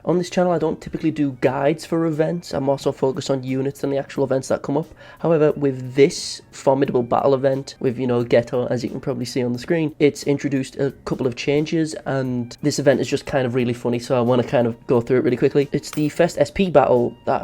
On this channel, I don't typically do guides for events. I'm also focused on units and the actual events that come up. However, with this formidable battle event, with, you know, Geto, as you can probably see on the screen, it's introduced a couple of changes, and this event is just kind of really funny, so I want to kind of go through it really quickly. It's the first SP battle that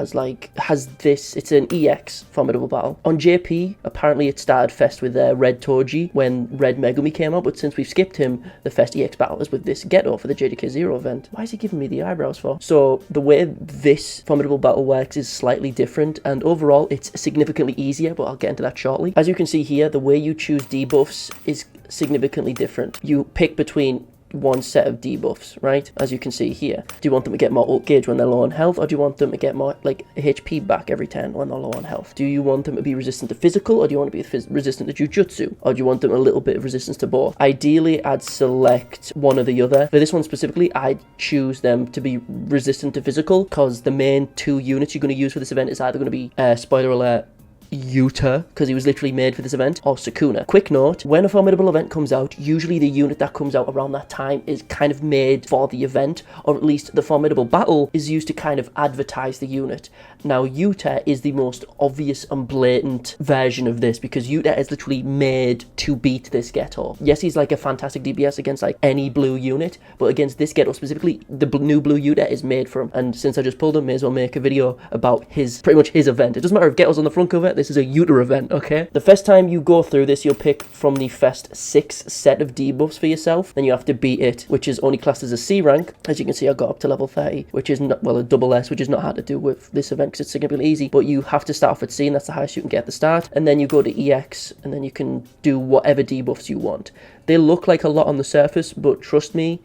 has this, it's an EX formidable battle. On JP, apparently it started first with Red Toji when Red Megumi came out, but since we've skipped him, the first EX battle is with this Geto for the JJK 0 event. Why is he giving me the eyebrows for? So the way this formidable battle works is slightly different, and overall it's significantly easier, but I'll get into that shortly. As you can see here, the way you choose debuffs is significantly different. You pick between one set of debuffs, right? As you can see here. Do you want them to get more ult gauge when they're low on health, or do you want them to get more like HP back every turn when they're low on health? Do you want them to be resistant to physical, or do you want to be resistant to Jujutsu, or do you want them a little bit of resistance to both? Ideally, I'd select one or the other. For this one specifically, I'd choose them to be resistant to physical, because the main two units you're going to use for this event is either going to be, spoiler alert, Yuta, because he was literally made for this event, or Sukuna. Quick note, when a formidable event comes out, usually the unit that comes out around that time is kind of made for the event, or at least the formidable battle is used to kind of advertise the unit. Now, Yuta is the most obvious and blatant version of this, because Yuta is literally made to beat this Geto. Yes, he's like a fantastic DPS against like any blue unit, but against this Geto specifically, the new blue Yuta is made for him. And since I just pulled him, may as well make a video about pretty much his event. It doesn't matter if Geto's on the front cover, this is a Yuta event, okay? The first time you go through this, you'll pick from the first 6 set of debuffs for yourself. Then you have to beat it, which is only classed as a C rank. As you can see, I got up to level 30, which is not, well, a double S, which is not hard to do with this event because it's significantly easy. But you have to start off at C, and that's the highest you can get at the start. And then you go to EX, and then you can do whatever debuffs you want. They look like a lot on the surface, but trust me,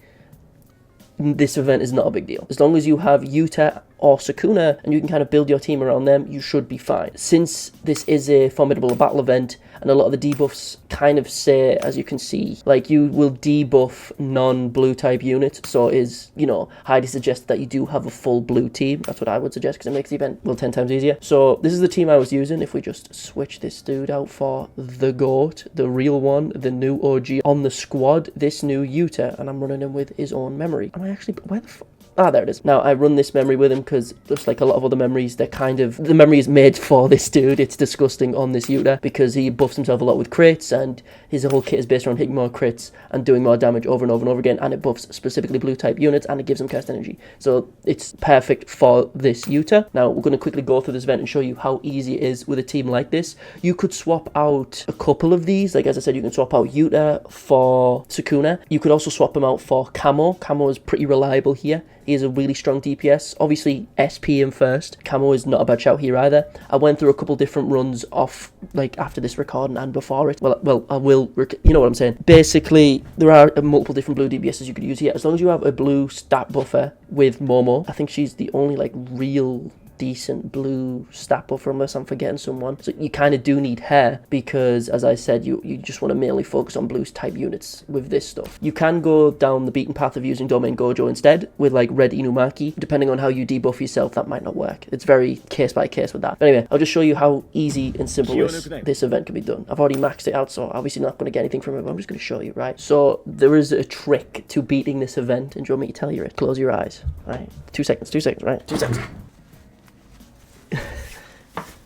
this event is not a big deal. As long as you have Yuta or Sukuna and you can kind of build your team around them, you should be fine. Since this is a formidable battle event and a lot of the debuffs kind of say, as you can see, like you will debuff non-blue type units, so it is, you know, highly suggested that you do have a full blue team. That's what I would suggest, because it makes the event, well, 10 times easier. So this is the team I was using. If we just switch this dude out for the GOAT, the real one, the new OG on the squad, this new Yuta, and I'm running him with his own memory. Am I actually, where the fuck? Ah, there it is. Now, I run this memory with him because just like a lot of other memories, they're kind of, the memory is made for this dude. It's disgusting on this Yuta because he buffs himself a lot with crits, and his whole kit is based around hitting more crits and doing more damage over and over and over again, and it buffs specifically blue type units, and it gives them cast energy. So it's perfect for this Yuta. Now, we're going to quickly go through this event and show you how easy it is with a team like this. You could swap out a couple of these. Like, as I said, you can swap out Yuta for Sukuna. You could also swap them out for Kamo. Kamo is pretty reliable here. He is a really strong DPS. Obviously, SP him first. Kamo is not a bad shout here either. I went through a couple different runs off, like, after this recording and before it. Well, I will, you know what I'm saying. Basically, there are multiple different blue DPSs you could use here. As long as you have a blue stat buffer with Momo, I think she's the only, like, real decent blue stat buffer, unless I'm forgetting someone. So you kind of do need her, because as I said, you just want to mainly focus on blue type units with this stuff. You can go down the beaten path of using Domain Gojo instead with like red Inumaki. Depending on how you debuff yourself, that might not work. It's very case by case with that. But anyway, I'll just show you how easy and simple this event can be done. I've already maxed it out, so obviously not going to get anything from it, but I'm just going to show you, right? So there is a trick to beating this event, and do you want me to tell you it? Close your eyes, right? 2 seconds, right? 2 seconds.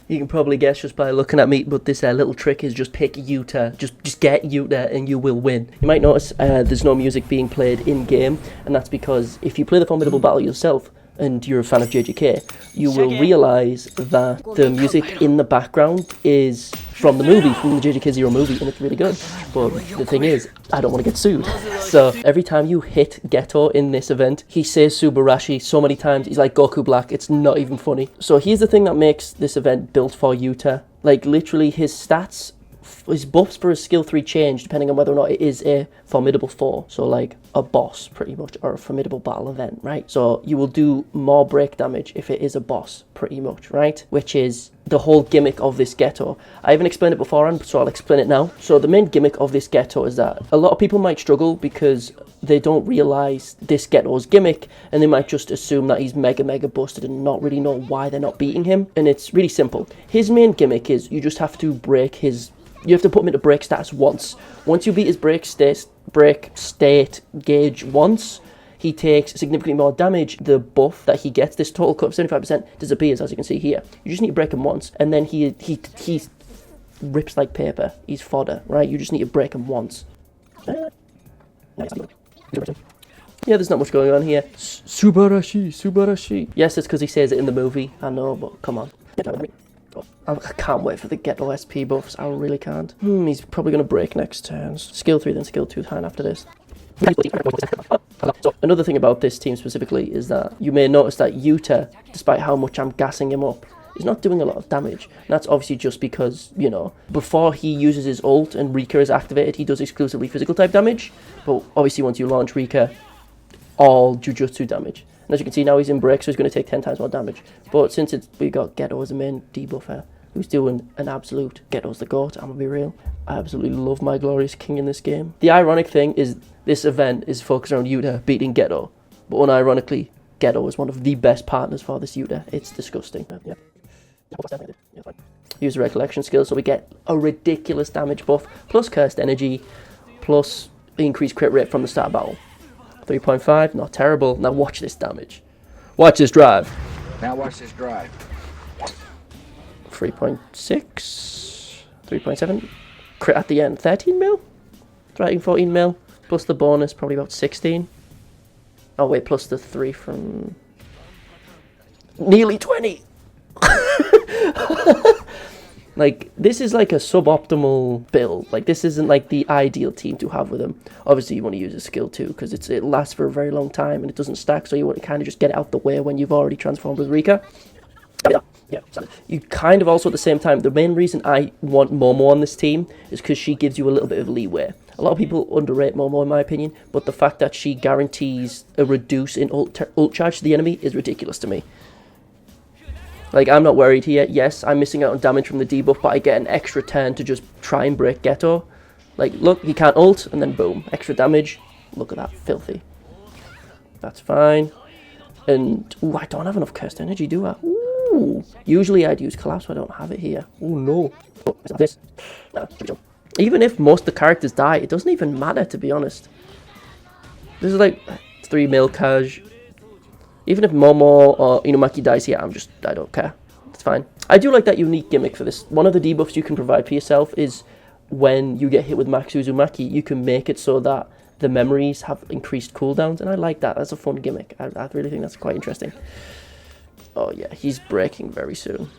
You can probably guess just by looking at me, but this little trick is just pick Yuta. Just get Yuta and you will win. You might notice there's no music being played in-game, and that's because if you play the formidable battle yourself, and you're a fan of JJK, you will realise that the music in the background is from the movie, from the JJK 0 movie, and it's really good. But the thing is, I don't want to get sued. So every time you hit Geto in this event, he says Subarashi so many times, he's like Goku Black, it's not even funny. So here's the thing that makes this event built for Yuta. Like, literally, his stats, his buffs for his skill 3 change depending on whether or not it is a formidable foe, so like a boss pretty much, or a formidable battle event, right? So you will do more break damage if it is a boss pretty much, right? Which is the whole gimmick of this Geto. I haven't explained it beforehand, so I'll explain it now. So the main gimmick of this Geto is that a lot of people might struggle because they don't realize this Geto's gimmick, and they might just assume that he's mega busted and not really know why they're not beating him. And it's really simple. His main gimmick is you just have to break his, you have to put him into break status once. Once you beat his break state gauge once, he takes significantly more damage. The buff that he gets, this total cut of 75%, disappears, as you can see here. You just need to break him once, and then he rips like paper. He's fodder, right? You just need to break him once. Yeah, there's not much going on here. Subarashi, Subarashi. Yes, it's because he says it in the movie. I know, but come on. I can't wait for the Geto SP buffs. I really can't. He's probably going to break next turn. Skill 3, then skill 2 hand after this. So, another thing about this team specifically is that you may notice that Yuta, despite how much I'm gassing him up, is not doing a lot of damage. And that's obviously just because, you know, before he uses his ult and Rika is activated, he does exclusively physical type damage. But obviously once you launch Rika, all Jujutsu damage. And as you can see now he's in break, so he's going to take 10 times more damage. But since we got Geto as a main debuffer, who's doing an absolute, Geto's the GOAT, I'm going to be real. I absolutely love my glorious king in this game. The ironic thing is this event is focused around Yuta beating Geto. But unironically, Geto is one of the best partners for this Yuta. It's disgusting. Yeah. Use the recollection skill, so we get a ridiculous damage buff, plus cursed energy, plus increased crit rate from the start of battle. 3.5, not terrible. Now watch this damage. Watch this drive. Now watch this drive. 3.6, 3.7. Crit at the end, 13 mil? Writing 14 mil. Plus the bonus, probably about 16. Oh wait, plus the 3 from... Nearly 20! Like, this is like a suboptimal build. Like, this isn't like the ideal team to have with him. Obviously, you want to use a skill too, because it lasts for a very long time and it doesn't stack, so you want to kind of just get it out the way when you've already transformed with Rika. Yeah. You kind of also at the same time, the main reason I want Momo on this team is because she gives you a little bit of leeway. A lot of people underrate Momo in my opinion, but the fact that she guarantees a reduce in ult charge to the enemy is ridiculous to me. Like, I'm not worried here. Yes, I'm missing out on damage from the debuff, but I get an extra turn to just try and break Geto. Like, look, he can't ult, and then boom, extra damage. Look at that, filthy. That's fine. And, ooh, I don't have enough cursed energy, do I? Ooh. Usually I'd use collapse, but I don't have it here. Oh, no. Oh, is that this? No, even if most of the characters die, it doesn't even matter, to be honest. This is like 3 mil cash. Even if Momo or Inumaki dies here, I don't care. It's fine. I do like that unique gimmick for this. One of the debuffs you can provide for yourself is when you get hit with Max Uzumaki, you can make it so that the memories have increased cooldowns, and I like that. That's a fun gimmick. I really think that's quite interesting. Oh yeah, he's breaking very soon.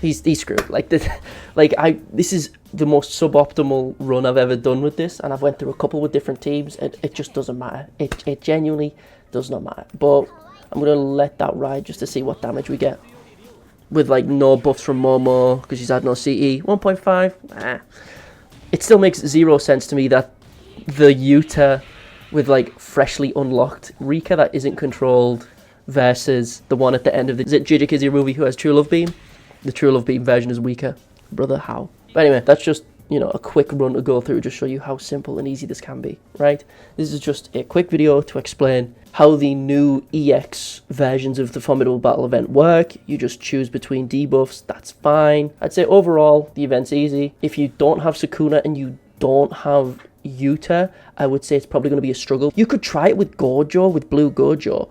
He's screwed. Like this, this is the most suboptimal run I've ever done with this, and I've went through a couple with different teams, and it just doesn't matter. It genuinely does not matter. But I'm gonna let that ride just to see what damage we get with like no buffs from Momo because she's had no CE. 1.5. It still makes 0 sense to me that the Yuta with like freshly unlocked Rika that isn't controlled versus the one at the end of the JJK movie who has True Love Beam. The True Love Beam version is weaker. Brother, how? But anyway, that's just, you know, a quick run to go through, just show you how simple and easy this can be, right? This is just a quick video to explain how the new EX versions of the Formidable Battle event work. You just choose between debuffs, that's fine. I'd say overall, the event's easy. If you don't have Sukuna and you don't have Yuta, I would say it's probably going to be a struggle. You could try it with Gojo, with Blue Gojo,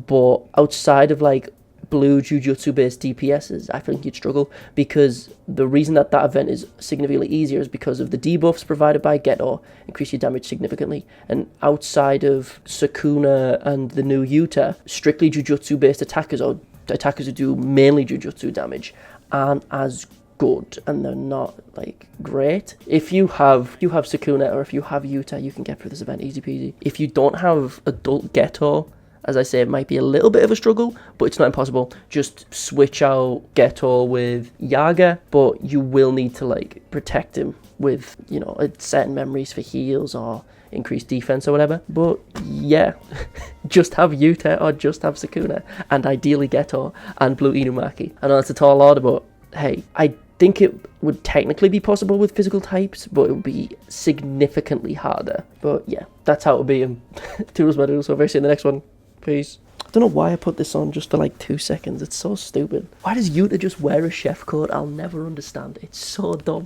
but outside of like blue Jujutsu based DPSs, I think you'd struggle, because the reason that event is significantly easier is because of the debuffs provided by Geto, increase your damage significantly, and outside of Sukuna and the new Yuta, strictly Jujutsu based attackers or attackers who do mainly Jujutsu damage aren't as good, and they're not like great. If you have Sukuna or if you have Yuta, you can get through this event easy peasy. If you don't have adult Geto, as I say, it might be a little bit of a struggle, but it's not impossible. Just switch out Geto with Yaga, but you will need to like protect him with, you know, certain memories for heals or increased defense or whatever. But yeah, just have Yuta or just have Sukuna, and ideally Geto and Blue Inumaki. I know that's a tall order, but hey, I think it would technically be possible with physical types, but it would be significantly harder. But yeah, that's how it would be. And Toodles my doodles, so very soon in the next one. Peace. I don't know why I put this on just for like 2 seconds. It's so stupid. Why does Yuta just wear a chef coat? I'll never understand. It's so dumb.